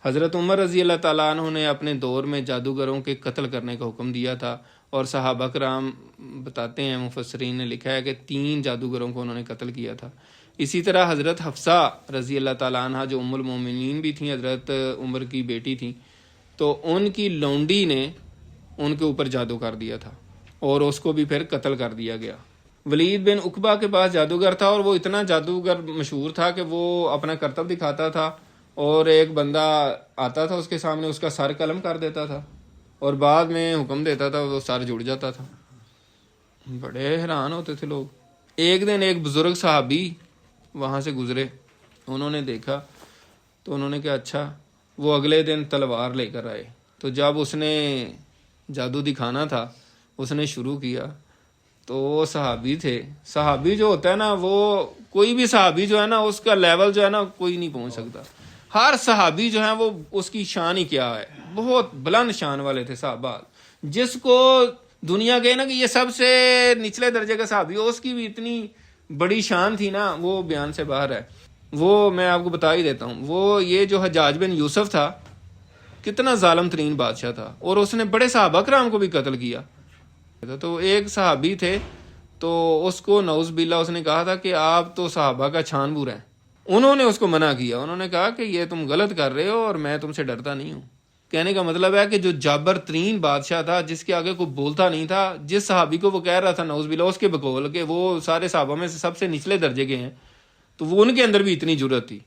حضرت عمر رضی اللہ تعالیٰ عنہ نے اپنے دور میں جادوگروں کے قتل کرنے کا حکم دیا تھا، اور صحابہ کرام بتاتے ہیں، مفسرین نے لکھا ہے کہ 3 جادوگروں کو انہوں نے قتل کیا تھا۔ اسی طرح حضرت حفصہ رضی اللہ تعالیٰ عنہ جو ام المومنین بھی تھیں، حضرت عمر کی بیٹی تھیں، تو ان کی لونڈی نے ان کے اوپر جادو کر دیا تھا اور اس کو بھی پھر قتل کر دیا گیا۔ ولید بن عقبہ کے پاس جادوگر تھا، اور وہ اتنا جادوگر مشہور تھا کہ وہ اپنا کرتب دکھاتا تھا، اور ایک بندہ آتا تھا اس کے سامنے، اس کا سر قلم کر دیتا تھا، اور بعد میں حکم دیتا تھا وہ سر جڑ جاتا تھا. بڑے حیران ہوتے تھے لوگ. ایک دن ایک بزرگ صحابی وہاں سے گزرے, انہوں نے دیکھا تو انہوں نے کہا اچھا. وہ اگلے دن تلوار لے کر آئے, تو جب اس نے جادو دکھانا تھا اس نے شروع کیا تو وہ صحابی تھے. صحابی جو ہوتا ہے نا, وہ کوئی بھی صحابی جو ہے نا اس کا لیول جو ہے نا کوئی نہیں پہنچ سکتا. ہر صحابی جو ہے وہ اس کی شان ہی کیا ہے, بہت بلند شان والے تھے صحابہ. جس کو دنیا کہے نا کہ یہ سب سے نچلے درجے کا صحابی ہو, اس کی بھی اتنی بڑی شان تھی نا, وہ بیان سے باہر ہے. وہ میں آپ کو بتا ہی دیتا ہوں. وہ یہ جو حجاج بن یوسف تھا کتنا ظالم ترین بادشاہ تھا, اور اس نے بڑے صحابہ کرام کو بھی قتل کیا. تو ایک صحابی تھے تو اس کو نعوذ باللہ اس نے کہا تھا کہ آپ تو صحابہ کا چھان بور ہیں. انہوں نے اس کو منع کیا, انہوں نے کہا کہ یہ تم غلط کر رہے ہو اور میں تم سے ڈرتا نہیں ہوں. کہنے کا مطلب ہے کہ جو جابر ترین بادشاہ تھا, جس کے آگے کوئی بولتا نہیں تھا, جس صحابی کو وہ کہہ رہا تھا نعوذ باللہ اس کے بقول کہ وہ سارے صحابہ میں سے سب سے نچلے درجے کے ہیں, تو وہ ان کے اندر بھی اتنی جرأت تھی.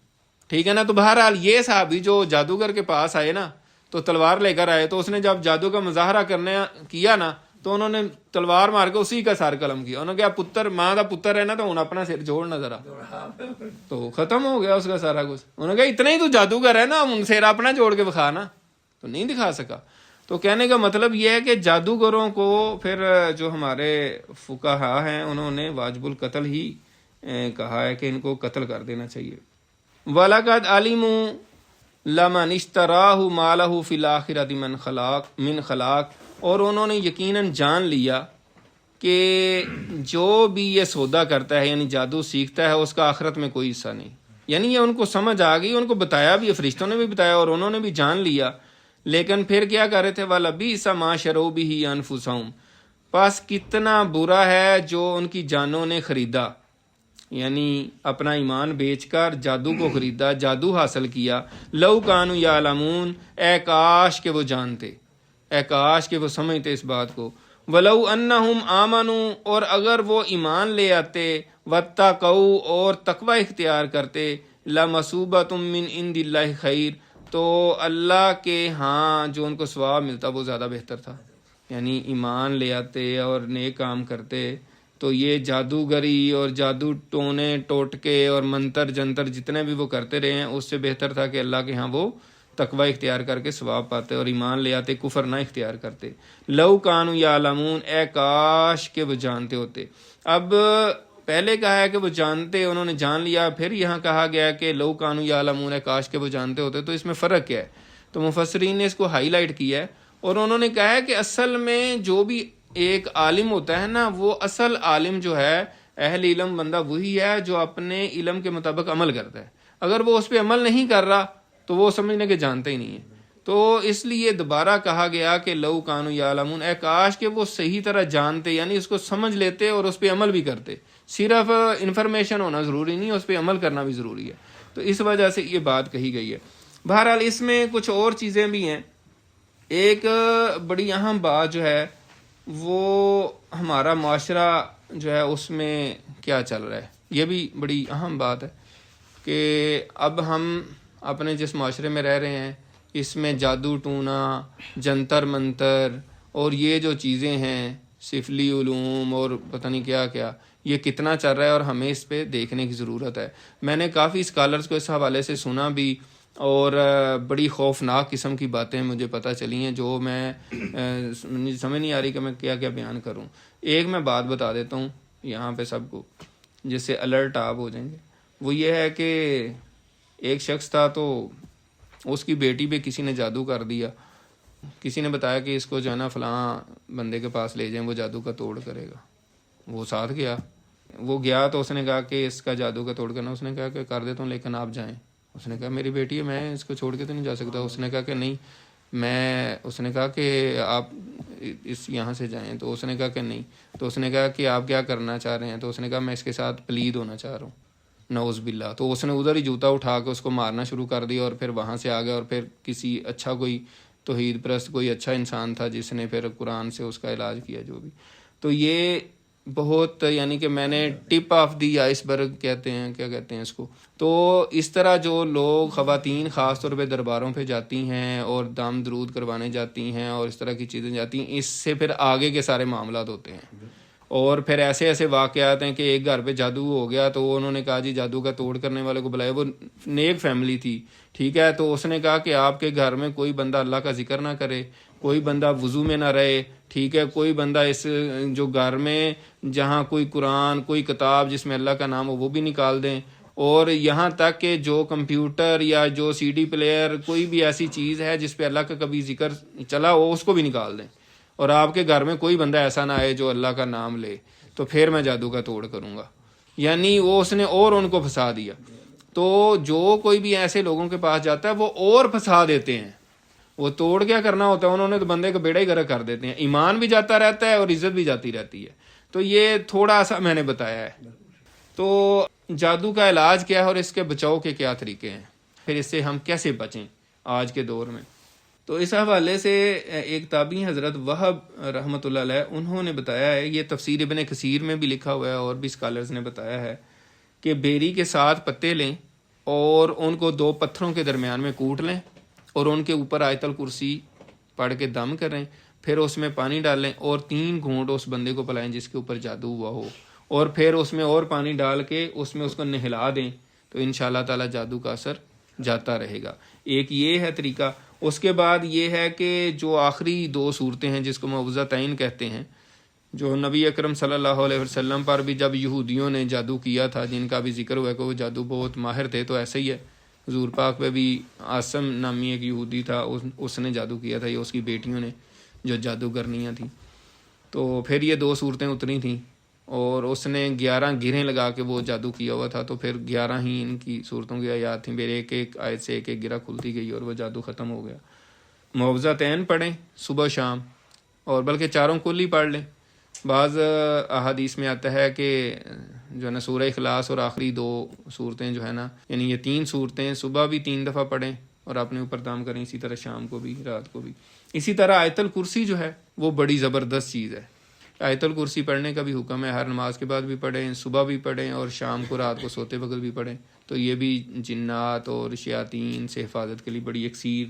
ٹھیک ہے نا. تو بہرحال یہ صحابی جو جادوگر کے پاس آئے نا تو تلوار لے کر آئے, تو اس نے جب جادو کا مظاہرہ کرنے کیا نا تو انہوں نے تلوار مار کے اسی کا سر قلم کیا. انہوں نے کہا پتر ماں دا پتر ہے نا تو انہوں اپنا سر جوڑ نہ ذرا, تو ختم ہو گیا اس کا سارا کچھ. انہوں نے کہا اتنا ہی تو جادوگر ہے نا, ان سر اپنا جوڑ کے دکھا نا, تو نہیں دکھا سکا. تو کہنے کا مطلب یہ ہے کہ جادوگروں کو پھر جو ہمارے فقہا ہیں انہوں نے واجب القتل ہی کہا ہے کہ ان کو قتل کر دینا چاہیے. وَلَقَدْ عَلِمُوا لَمَنِ اشْتَرَاهُ مَالَهُ فِي الْآخِرَةِ مِنْ خَلَاقٍ, اور انہوں نے یقیناً جان لیا کہ جو بھی یہ سودا کرتا ہے یعنی جادو سیکھتا ہے اس کا آخرت میں کوئی حصہ نہیں. یعنی یہ ان کو سمجھ آ گئی, ان کو بتایا بھی, فرشتوں نے بھی بتایا اور انہوں نے بھی جان لیا. لیکن پھر کیا کر رہے تھے, وَلَبِئْسَ مَا شَرَوْا بِهِ أَنفُسَهُمْ, پس کتنا برا ہے جو ان کی جانوں نے خریدا, یعنی اپنا ایمان بیچ کر جادو کو خریدا, جادو حاصل کیا. لَوْ كَانُوا يَعْلَمُونَ, اے کاش کہ وہ جانتے, اے کاش کہ وہ سمجھتے اس بات کو. وَلَوْ أَنَّهُمْ آمَنُوا, اور اگر وہ ایمان لے آتے, وَاتَّقَوْا, اور تقوی اختیار کرتے, لَمَثُوبَةٌ مِّنْ عِندِ اللَّهِ خَيْرٌ, تو اللہ کے ہاں جو ان کو ثواب ملتا وہ زیادہ بہتر تھا. یعنی ایمان لے آتے اور نیک کام کرتے تو یہ جادوگری اور جادو ٹونے ٹوٹکے اور منتر جنتر جتنے بھی وہ کرتے رہے ہیں اس سے بہتر تھا کہ اللہ کے ہاں وہ تقوی اختیار کر کے ثواب پاتے اور ایمان لے آتے, کفر نہ اختیار کرتے. لو کانوا یعلمون, اے کاش کہ وہ جانتے ہوتے. اب پہلے کہا ہے کہ وہ جانتے, انہوں نے جان لیا, پھر یہاں کہا گیا کہ لو کانوا یعلمون, اے کاش کہ وہ جانتے ہوتے. تو اس میں فرق کیا ہے؟ تو مفسرین نے اس کو ہائی لائٹ کیا ہے اور انہوں نے کہا ہے کہ اصل میں جو بھی ایک عالم ہوتا ہے نا, وہ اصل عالم جو ہے, اہل علم بندہ وہی ہے جو اپنے علم کے مطابق عمل کرتا ہے. اگر وہ اس پہ عمل نہیں کر رہا تو وہ سمجھنے کے جانتے ہی نہیں ہے. تو اس لیے دوبارہ کہا گیا کہ لو کانوا یعلمون, اے کاش کہ وہ صحیح طرح جانتے, یعنی اس کو سمجھ لیتے اور اس پہ عمل بھی کرتے. صرف انفارمیشن ہونا ضروری نہیں, اس پہ عمل کرنا بھی ضروری ہے. تو اس وجہ سے یہ بات کہی گئی ہے. بہرحال اس میں کچھ اور چیزیں بھی ہیں. ایک بڑی اہم بات جو ہے وہ ہمارا معاشرہ جو ہے اس میں کیا چل رہا ہے, یہ بھی بڑی اہم بات ہے کہ اب ہم اپنے جس معاشرے میں رہ رہے ہیں اس میں جادو ٹونا, جنتر منتر اور یہ جو چیزیں ہیں سفلی علوم اور پتہ نہیں کیا کیا, یہ کتنا چل رہا ہے اور ہمیں اس پہ دیکھنے کی ضرورت ہے. میں نے کافی اسکالرز کو اس حوالے سے سنا بھی اور بڑی خوفناک قسم کی باتیں مجھے پتہ چلی ہیں جو میں سمجھ نہیں آ رہی کہ میں کیا کیا بیان کروں. ایک میں بات بتا دیتا ہوں یہاں پہ سب کو, جس سے الرٹ آپ ہو جائیں گے. وہ یہ ہے کہ ایک شخص تھا تو اس کی بیٹی پہ کسی نے جادو کر دیا. کسی نے بتایا کہ اس کو جو ہے نا فلاں بندے کے پاس لے جائیں, وہ جادو کا توڑ کرے گا. وہ ساتھ گیا, وہ گیا تو اس نے کہا کہ اس کا جادو کا توڑ کرنا. اس نے کہا کہ کر دیتا ہوں لیکن آپ جائیں. اس نے کہا میری بیٹی ہے, میں اس کو چھوڑ کے تو نہیں جا سکتا. اس نے کہا کہ نہیں اس نے کہا کہ آپ اس یہاں سے جائیں. تو اس نے کہا کہ نہیں. تو اس نے کہا کہ آپ کیا کرنا چاہ رہے ہیں؟ تو اس نے کہا میں اس کے ساتھ پلید ہونا چاہ رہا ہوں, نعوذ باللہ. تو اس نے ادھر ہی جوتا اٹھا کے اس کو مارنا شروع کر دیا اور پھر وہاں سے آ گیا. اور پھر کسی اچھا کوئی توحید پرست کوئی اچھا انسان تھا جس نے پھر قرآن سے اس کا علاج کیا جو بھی. تو یہ بہت یعنی کہ میں نے ٹپ آف دی آئس برگ کہتے ہیں، کیا کہتے ہیں اس کو. تو اس طرح جو لوگ خواتین خاص طور پہ درباروں پہ جاتی ہیں اور دم درود کروانے جاتی ہیں اور اس طرح کی چیزیں جاتی ہیں، اس سے پھر آگے کے سارے معاملات ہوتے ہیں. اور پھر ایسے ایسے واقعات ہیں کہ ایک گھر پہ جادو ہو گیا تو انہوں نے کہا جی جادو کا توڑ کرنے والے کو بلایا. وہ نیک فیملی تھی، ٹھیک ہے، تو اس نے کہا کہ آپ کے گھر میں کوئی بندہ اللہ کا ذکر نہ کرے، کوئی بندہ وضو میں نہ رہے، ٹھیک ہے، کوئی بندہ اس جو گھر میں جہاں کوئی قرآن کوئی کتاب جس میں اللہ کا نام ہو وہ بھی نکال دیں، اور یہاں تک کہ جو کمپیوٹر یا جو سی ڈی پلیئر کوئی بھی ایسی چیز ہے جس پہ اللہ کا کبھی ذکر چلا ہو اس کو بھی نکال دیں، اور آپ کے گھر میں کوئی بندہ ایسا نہ آئے جو اللہ کا نام لے، تو پھر میں جادو کا توڑ کروں گا. یعنی وہ اس نے اور ان کو پھنسا دیا. تو جو کوئی بھی ایسے لوگوں کے پاس جاتا ہے وہ اور پھنسا دیتے ہیں. وہ توڑ کیا کرنا ہوتا ہے انہوں نے، تو بندے کا بیڑا ہی گرک کر دیتے ہیں، ایمان بھی جاتا رہتا ہے اور عزت بھی جاتی رہتی ہے. تو یہ تھوڑا سا میں نے بتایا ہے. تو جادو کا علاج کیا ہے اور اس کے بچاؤ کے کیا طریقے ہیں، پھر اس سے ہم کیسے بچیں آج کے دور میں. تو اس حوالے سے ایک تابعی حضرت وہب رحمۃ اللہ علیہ انہوں نے بتایا ہے، یہ تفسیر ابن کثیر میں بھی لکھا ہوا ہے اور بھی اسکالرز نے بتایا ہے، کہ بیری کے 7 پتے لیں اور ان کو 2 پتھروں کے درمیان میں کوٹ لیں اور ان کے اوپر آیت الکرسی پڑھ کے دم کریں، پھر اس میں پانی ڈالیں اور 3 گھونٹ اس بندے کو پلائیں جس کے اوپر جادو ہوا ہو، اور پھر اس میں اور پانی ڈال کے اس میں اس کو نہلا دیں، تو انشاءاللہ تعالی جادو کا اثر جاتا رہے گا. ایک یہ ہے طریقہ. اس کے بعد یہ ہے کہ جو آخری 2 صورتیں ہیں جس کو معوذتین کہتے ہیں، جو نبی اکرم صلی اللہ علیہ وسلم پر بھی جب یہودیوں نے جادو کیا تھا، جن کا بھی ذکر ہوا کہ وہ جادو بہت ماہر تھے، تو ایسے ہی ہے حضور پاک پہ بھی عاصم نامی ایک یہودی تھا، اس نے جادو کیا تھا، یہ اس کی بیٹیوں نے جو جادوگرنیاں تھیں. تو پھر یہ 2 صورتیں اتری تھیں اور اس نے 11 گرہیں لگا کے وہ جادو کیا ہوا تھا، تو پھر 11 ہی ان کی صورتوں کی آیات تھیں، پھر ایک ایک آیت سے ایک ایک گرہ کھلتی گئی اور وہ جادو ختم ہو گیا. معوذتین پڑھیں صبح شام، اور بلکہ چاروں کل ہی پڑھ لیں. بعض احادیث میں آتا ہے کہ جو ہے نا سورہ اخلاص اور آخری 2 صورتیں جو ہے نا، یعنی یہ 3 صورتیں صبح بھی 3 دفعہ پڑھیں اور اپنے اوپر دم کریں، اسی طرح شام کو بھی رات کو بھی. اسی طرح آیت الکرسی جو ہے وہ بڑی زبردست چیز ہے. آیت الکرسی پڑھنے کا بھی حکم ہے، ہر نماز کے بعد بھی پڑھیں، صبح بھی پڑھیں اور شام کو رات کو سوتے وقت بھی پڑھیں. تو یہ بھی جنات اور شیاطین سے حفاظت کے لیے بڑی اکسیر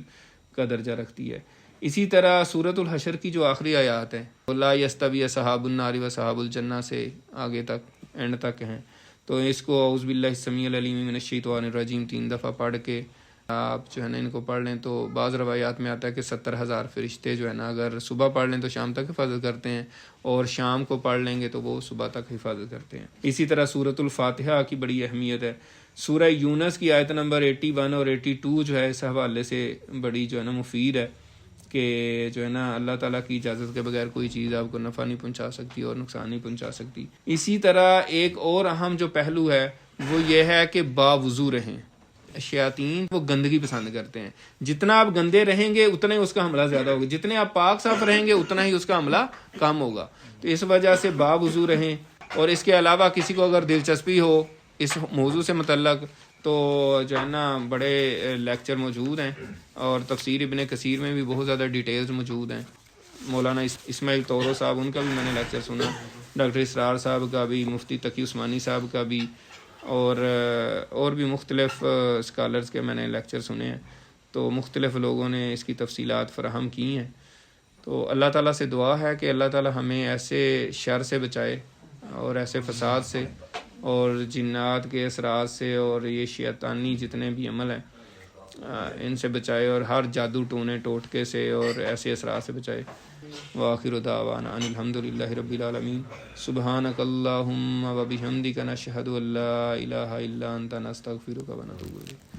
کا درجہ رکھتی ہے. اسی طرح سورۃ الحشر کی جو آخری آیات ہیں، لا یستوی اصحاب النار و اصحاب الجنہ سے آگے تک اینڈ تک ہیں، تو اس کو اعوذ باللہ السمیع العلیم من الشیطان الرجیم 3 دفعہ پڑھ کے آپ جو ہے نا ان کو پڑھ لیں. تو بعض روایات میں آتا ہے کہ 70,000 فرشتے جو ہے نا اگر صبح پڑھ لیں تو شام تک حفاظت کرتے ہیں، اور شام کو پڑھ لیں گے تو وہ صبح تک حفاظت کرتے ہیں. اسی طرح سورۃ الفاتحہ کی بڑی اہمیت ہے. سورہ یونس کی آیت نمبر 81 اور 82 جو ہے اس حوالے سے بڑی جو ہے نا مفید ہے، کہ جو ہے نا اللہ تعالیٰ کی اجازت کے بغیر کوئی چیز آپ کو نفع نہیں پہنچا سکتی اور نقصان نہیں پہنچا سکتی. اسی طرح ایک اور اہم جو پہلو ہے وہ یہ ہے کہ باوضو رہیں. شیاطین وہ گندگی پسند کرتے ہیں، جتنا آپ گندے رہیں گے اتنا ہی اس کا حملہ زیادہ ہوگا، جتنے آپ پاک صاف رہیں گے اتنا ہی اس کا حملہ کم ہوگا. تو اس وجہ سے باوضو رہیں. اور اس کے علاوہ کسی کو اگر دلچسپی ہو اس موضوع سے متعلق تو جو ہے نا بڑے لیکچر موجود ہیں، اور تفسیر ابن کثیر میں بھی بہت زیادہ ڈیٹیلز موجود ہیں. مولانا اسماعیل طورو صاحب ان کا بھی میں نے لیکچر سنا، ڈاکٹر اسرار صاحب کا بھی، مفتی تقی عثمانی صاحب کا بھی، اور بھی مختلف اسکالرز کے میں نے لیکچر سنے ہیں. تو مختلف لوگوں نے اس کی تفصیلات فراہم کی ہیں. تو اللہ تعالیٰ سے دعا ہے کہ اللہ تعالیٰ ہمیں ایسے شر سے بچائے اور ایسے فساد سے اور جنات کے اثرات سے اور یہ شیطانی جتنے بھی عمل ہیں ان سے بچائے، اور ہر جادو ٹونے ٹوٹکے سے اور ایسے اثرات سے بچائے. وآخر دعوانا ان الحمدللہ رب العالمین. سبحانک اللہم و بحمدک نشہد ان لا الہ الا انت نستغفرک و نتوب الیک.